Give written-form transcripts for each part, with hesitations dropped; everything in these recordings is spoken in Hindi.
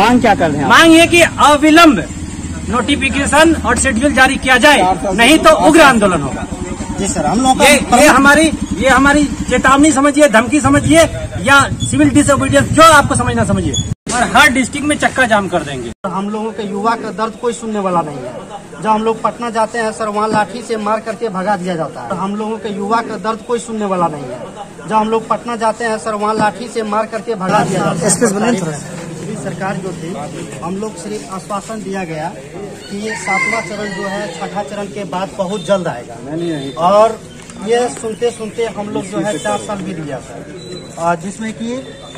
मांग क्या कर रहे हैं? मांग ये कि अविलंब नोटिफिकेशन और शेड्यूल जारी किया जाए, नहीं तो उग्र आंदोलन होगा। जी सर, हम लोग ये हमारी चेतावनी समझिए, धमकी समझिए, या सिविल डिसोबीडियंस जो आपको समझना समझिए, और हर डिस्ट्रिक्ट में चक्का जाम कर देंगे। हम लोगों के युवा का दर्द कोई सुनने वाला नहीं है। जब हम लोग पटना जाते हैं सर, वहाँ लाठी से मार करके भगा दिया जाता है। हम लोगों के युवा का दर्द कोई सुनने वाला नहीं है। जब हम लोग पटना जाते हैं सर, वहाँ लाठी से मार करके भगा दिया जाता है। पिछली सरकार जो थी, हम लोग सिर्फ आश्वासन दिया गया कि ये 7वां चरण जो है 6ठा चरण के बाद बहुत जल्द आएगा, और ये सुनते सुनते हम लोग जो है 4 साल बीत गया सर, जिसमें कि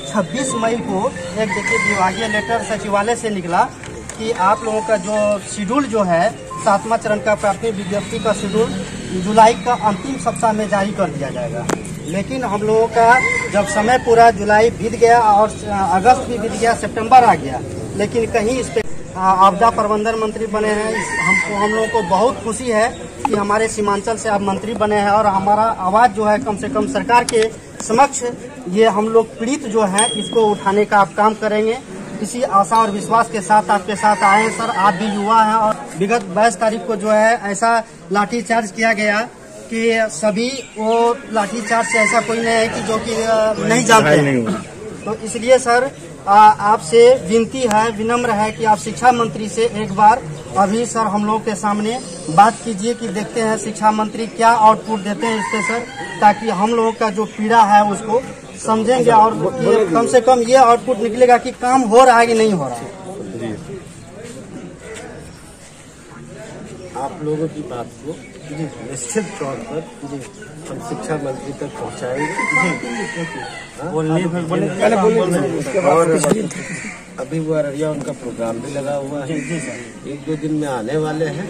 26 मई को एक देखिए विभागीय लेटर सचिवालय से निकला कि आप लोगों का जो शेड्यूल जो है 7वां चरण का प्राथमिक विज्ञप्ति का शेड्यूल जुलाई का अंतिम सप्ताह में जारी कर दिया जाएगा। लेकिन हम लोगों का जब समय पूरा जुलाई बीत गया और अगस्त भी बीत गया, सितंबर आ गया, लेकिन कहीं इस पे आपदा प्रबंधन मंत्री बने हैं। हम लोगों को बहुत खुशी है कि हमारे सीमांचल से आप मंत्री बने हैं, और हमारा आवाज़ जो है कम से कम सरकार के समक्ष, ये हम लोग पीड़ित जो है इसको उठाने का आप काम करेंगे। इसी आशा और विश्वास के साथ आपके साथ आए हैं सर। आप भी युवा हैं, और विगत 22 तारीख को जो है ऐसा लाठीचार्ज किया गया कि सभी वो लाठीचार्ज से ऐसा कोई नहीं है कि जो कि नहीं जानते हैं। तो इसलिए सर आपसे विनती है, विनम्र है कि आप शिक्षा मंत्री से एक बार अभी सर हम लोग के सामने बात कीजिए कि देखते हैं शिक्षा मंत्री क्या आउटपुट देते हैं इस पे सर, ताकि हम लोगों का जो पीड़ा है उसको समझेंगे, और ये कम से कम ये आउटपुट निकलेगा कि काम हो रहा है कि नहीं हो रहा है। आप लोगों की बात को निश्चित तौर पर हम शिक्षा मंत्री तक पहुंचाएंगे। और अभी वो अररिया उनका प्रोग्राम भी लगा हुआ है, 1-2 दिन में आने वाले हैं।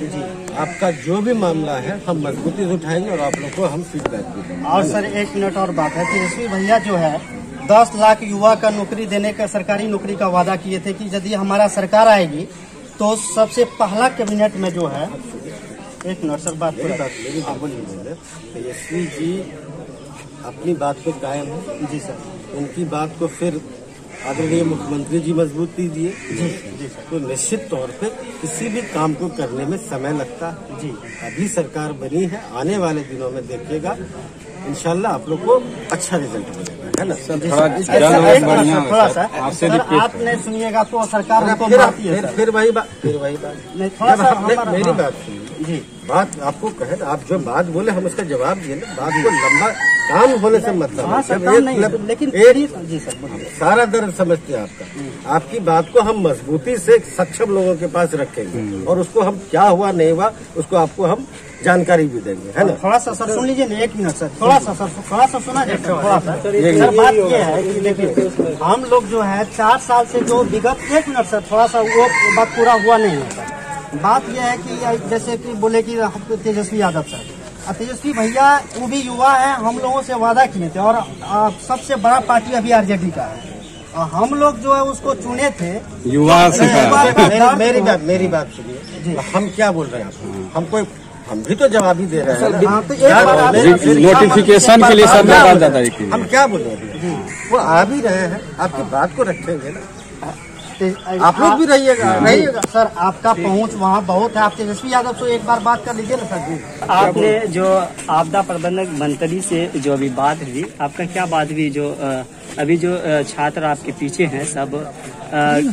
आपका जो भी मामला है हम मजबूती से उठाएंगे, और आप लोग को हम फीडबैक भी देंगे। और सर 1 मिनट और बात है, तेजस्वी भैया जो है 10 लाख युवा का नौकरी देने का, सरकारी नौकरी का वादा किए थे कि यदि हमारा सरकार आएगी तो सबसे पहला कैबिनेट में जो है, 1 मिनट सर बात बोलिए। तेजस्वी जी अपनी बात पे कायम है। जी सर, उनकी बात को फिर आदरणीय मुख्यमंत्री जी मजबूती दिए। जी सर। तो निश्चित तौर पे किसी भी काम को करने में समय लगता है। जी, अभी सरकार बनी है, आने वाले दिनों में देखिएगा इंशाल्लाह आप लोग को अच्छा रिजल्ट मिलेगा, है ना सर? थोड़ा सा आपने सुनिएगा तो सरकार फिर वही बात थोड़ा सा मेरी बात सुनिए जी। बात आपको कहे, आप जो बात बोले हम उसका जवाब दिए ना। बात को लंबा काम होने से मतलब, लेकिन जी सर सारा दर्द समझते हैं आपका। आपकी बात को हम मजबूती से सक्षम लोगों के पास रखेंगे, और उसको हम क्या हुआ नहीं हुआ उसको आपको हम जानकारी भी देंगे, है ना? थोड़ा सा सर सुन लीजिए ना, 1 मिनट सर, थोड़ा सा सुना जाए थोड़ा सा। सर बात ये है कि देखिए हम लोग जो है 4 साल से जो विगत, 1 मिनट सर, थोड़ा सा वो बात पूरा हुआ नहीं है सर। बात यह है कि जैसे कि बोले कि तेजस्वी यादव सर, तेजस्वी भैया वो भी युवा है, हम लोगों से वादा किए थे, और सबसे बड़ा पार्टी अभी आरजेडी का है, और हम लोग जो है उसको चुने थे युवा से। मेरी बात सुनिए, हम क्या बोल रहे हैं? हम भी तो जवाब ही दे रहे हैं। नोटिफिकेशन के लिए सब हम क्या बोल रहे हैं? वो आ भी रहे हैं, आपकी बात को रखेंगे ना, आप लोग भी रहिएगा। सर आपका पहुंच वहाँ बहुत है, आप तेजस्वी यादव से एक बार बात कर लीजिए ना सर जी। आपने जो आपदा प्रबंधन मंत्री से जो अभी बात हुई, आपका क्या बात हुई? जो अभी जो छात्र आपके पीछे हैं सब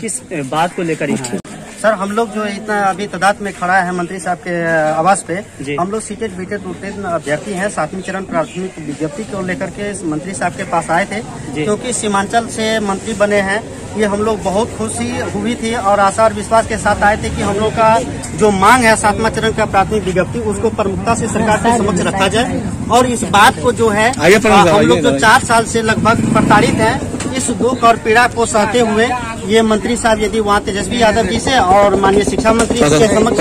किस बात को लेकर यहाँ है? सर हम लोग जो इतना अभी तादाद में खड़ा है मंत्री साहब के आवास पे, हम लोग सीटेड बीटेड अभ्यर्थी हैं, 7वें चरण प्राथमिक विज्ञप्ति को लेकर के मंत्री साहब के पास आए थे, क्योंकि सीमांचल से मंत्री बने हैं। ये हम लोग बहुत खुशी हुई थी, और आशा और विश्वास के साथ आए थे कि हम लोग का जो मांग है 7वां चरण का प्राथमिक विज्ञप्ति, उसको प्रमुखता से सरकार के समक्ष रखा जाए, और इस बात को जो है हम लोग जो 4 साल से लगभग प्रताड़ित हैं, इस दुख और पीड़ा को सहते हुए ये मंत्री साहब यदि वहाँ तेजस्वी यादव जी से और माननीय शिक्षा मंत्री के समक्ष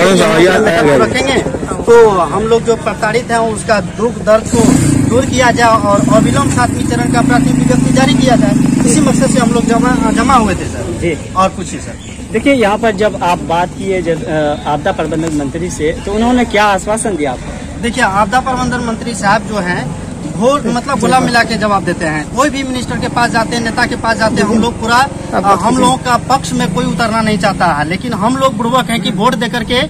रखेंगे, तो हम लोग जो प्रताड़ित हैं उसका दुख दर्द को दूर किया जाए, और अविलंब 7वें चरण का प्राथमिक विज्ञप्ति जारी किया जाए। इसी मकसद से हम लोग जमा हुए थे सर जी, और कुछ ही सर। देखिए यहाँ पर जब आप बात किए जब आपदा प्रबंधन मंत्री से, तो उन्होंने क्या आश्वासन दिया आपको? देखिए आपदा प्रबंधन मंत्री साहब जो हैं वोट मतलब गुलाम मिला के जवाब देते हैं। कोई भी मिनिस्टर के पास जाते हैं, नेता के पास जाते हैं, हम लोग पूरा हम लोगों का पक्ष में कोई उतरना नहीं चाहता है, लेकिन हम लोग बुड़बक हैं कि वोट दे करके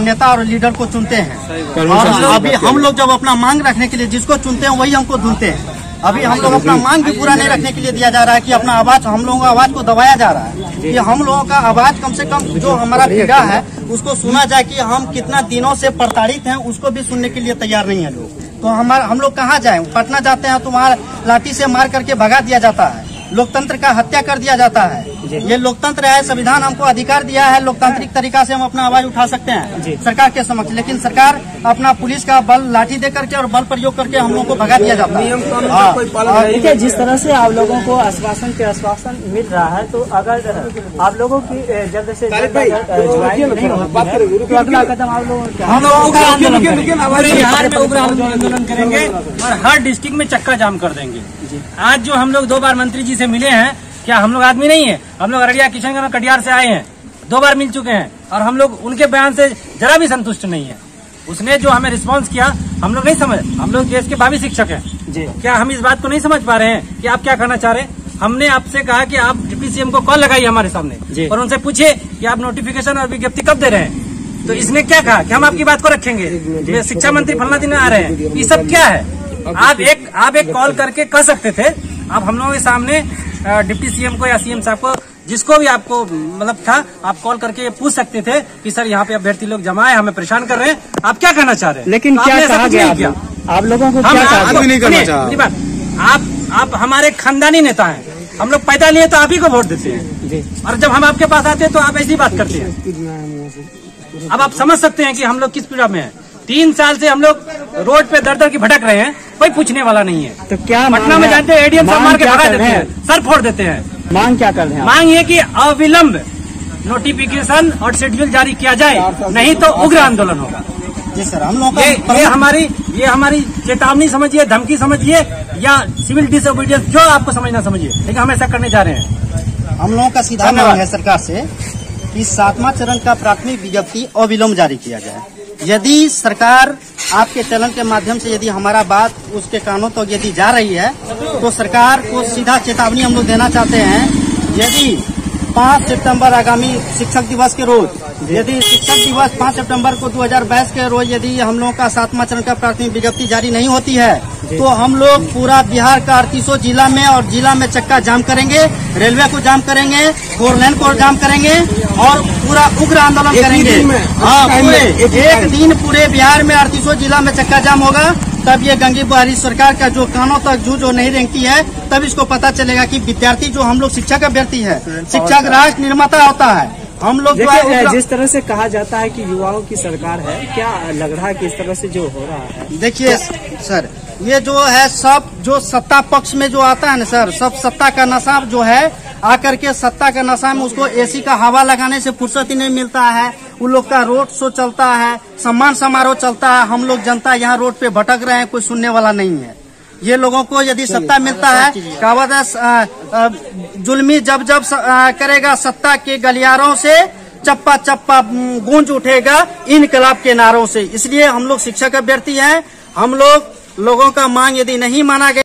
नेता और लीडर को चुनते हैं। और अभी हम लोग जब अपना मांग रखने के लिए जिसको चुनते हैं वही हमको ढूंढते हैं। अभी हम लोग अपना मांग भी पूरा नहीं रखने के लिए दिया जा रहा है कि अपना आवाज, हम लोगों का आवाज को दबाया जा रहा है कि हम लोगों का आवाज कम से कम जो हमारा पीड़ा है उसको सुना जाए कि हम कितना दिनों से प्रताड़ित हैं, उसको भी सुनने के लिए तैयार नहीं है लोग। तो हम लोग कहाँ जाएं? पटना जाते हैं तो वहाँ लाठी से मार करके भगा दिया जाता है, लोकतंत्र का हत्या कर दिया जाता है। ये लोकतंत्र है, संविधान हमको अधिकार दिया है, लोकतांत्रिक तरीका से हम अपना आवाज उठा सकते हैं सरकार के समक्ष, लेकिन सरकार अपना पुलिस का बल लाठी दे करके और बल प्रयोग करके हम लोग को भगा दिया जाता है। देखिए, जिस तरह से आप लोगों को आश्वासन पे आश्वासन मिल रहा है, तो अगर आप लोगों की जल्द से जल्द ज्वाइन नहीं होती है तो अगला कदम आप लोगों का हम लोग बिहार में उग्र आंदोलन करेंगे और हर डिस्ट्रिक्ट में चक्का जाम कर देंगे। आज जो हम लोग 2 बार मंत्री जी से मिले हैं, क्या हम लोग आदमी नहीं है? हम लोग अररिया, किशनगंज, कटिहार से आए हैं, 2 बार मिल चुके हैं और हम लोग उनके बयान से जरा भी संतुष्ट नहीं है। उसने जो हमें रिस्पांस किया हम लोग नहीं समझ, हम लोग देश के भावी शिक्षक हैं जी। क्या हम इस बात को नहीं समझ पा रहे हैं कि आप क्या करना चाह रहे हैं? हमने आपसे कहा कि आप डिप्टी सीएम को कॉल लगाइए हमारे सामने और उनसे पूछिए कि आप नोटिफिकेशन और विज्ञप्ति कब दे रहे हैं। तो इसने क्या कहा कि हम आपकी बात को रखेंगे, शिक्षा मंत्री फलना दिन आ रहे हैं। ये सब क्या है? आप एक कॉल करके कह सकते थे, आप हम लोगों के सामने डिप्टी सीएम को या सीएम साहब को, जिसको भी आपको मतलब था, आप कॉल करके पूछ सकते थे कि सर यहाँ पे अभ्यर्थी लोग जमा है, हमें परेशान कर रहे हैं, आप क्या कहना चाह रहे हैं? लेकिन क्या कहा गया? आप लोगों को क्या कहा? नहीं करना चाह। आप हमारे खानदानी नेता हैं, हम लोग पैदा लिए तो आप ही को वोट देते हैं और जब हम आपके पास आते हैं तो आप ऐसी बात करते हैं। अब आप समझ सकते हैं कि हम लोग किस पीड़ा में हैं। 3 साल से हम लोग रोड पे दर की भटक रहे हैं, कोई पूछने वाला नहीं है। तो क्या पटना में जानते हैं एडीएम सब मार के भगा देते हैं, सर फोड़ देते हैं। मांग क्या कर रहे हैं? मांग ये कि अविलंब नोटिफिकेशन और शेड्यूल जारी किया जाए, नहीं तो उग्र आंदोलन होगा। जी सर, हम लोग ये हमारी चेतावनी समझिए, धमकी समझिए या सिविल डिसोबीडियंस, जो आपको समझना समझिए, लेकिन हम ऐसा करने जा रहे हैं। हम लोगों का सीधा मांग है सरकार से कि 7वां चरण का प्राथमिक विज्ञप्ति अविलंब जारी किया जाए। यदि सरकार आपके चैनल के माध्यम से यदि हमारा बात उसके कानों तक यदि जा रही है तो सरकार को सीधा चेतावनी हम लोग देना चाहते हैं। यदि 5 सितंबर आगामी शिक्षक दिवस के रोज, यदि शिक्षक दिवस 5 सितंबर को 2022 के रोज यदि हम लोगों का 7वां चरण का प्राथमिक विज्ञप्ति जारी नहीं होती है तो हम लोग पूरा बिहार का 38 जिला में और जिला में चक्का जाम करेंगे, रेलवे को जाम करेंगे, 4 लेन को जाम करेंगे और पूरा उग्र आंदोलन करेंगे। हाँ, पूरे एक दिन पूरे बिहार में 38 जिला में चक्का जाम होगा। तब ये गंगी बहारी सरकार का जो कानों तक जो नहीं रेंगती है, तब इसको पता चलेगा कि विद्यार्थी जो हम लोग शिक्षा का अभ्यर्थी है, शिक्षा का राष्ट्र निर्माता होता है। हम लोग जिस तरह से कहा जाता है कि युवाओं की सरकार है, क्या लग रहा है कि इस तरह से जो हो रहा है? देखिए सर, ये जो है सब जो सत्ता पक्ष में जो आता है ना सर, सब सत्ता का नशा जो है आकर के सत्ता का नशा में उसको एसी का हवा लगाने से फुर्सत ही नहीं मिलता है। उन लोग का रोड शो चलता है, सम्मान समारोह चलता है, हम लोग जनता यहाँ रोड पे भटक रहे हैं, कोई सुनने वाला नहीं है। ये लोगों को यदि सत्ता मिलता है, कहावत है जुल्मी जब करेगा सत्ता के गलियारों से चप्पा चप्पा गूंज उठेगा इनकलाब के नारों से। इसलिए हम लोग शिक्षक अभ्यर्थी हैं, हम लोगों का मांग यदि नहीं माना गया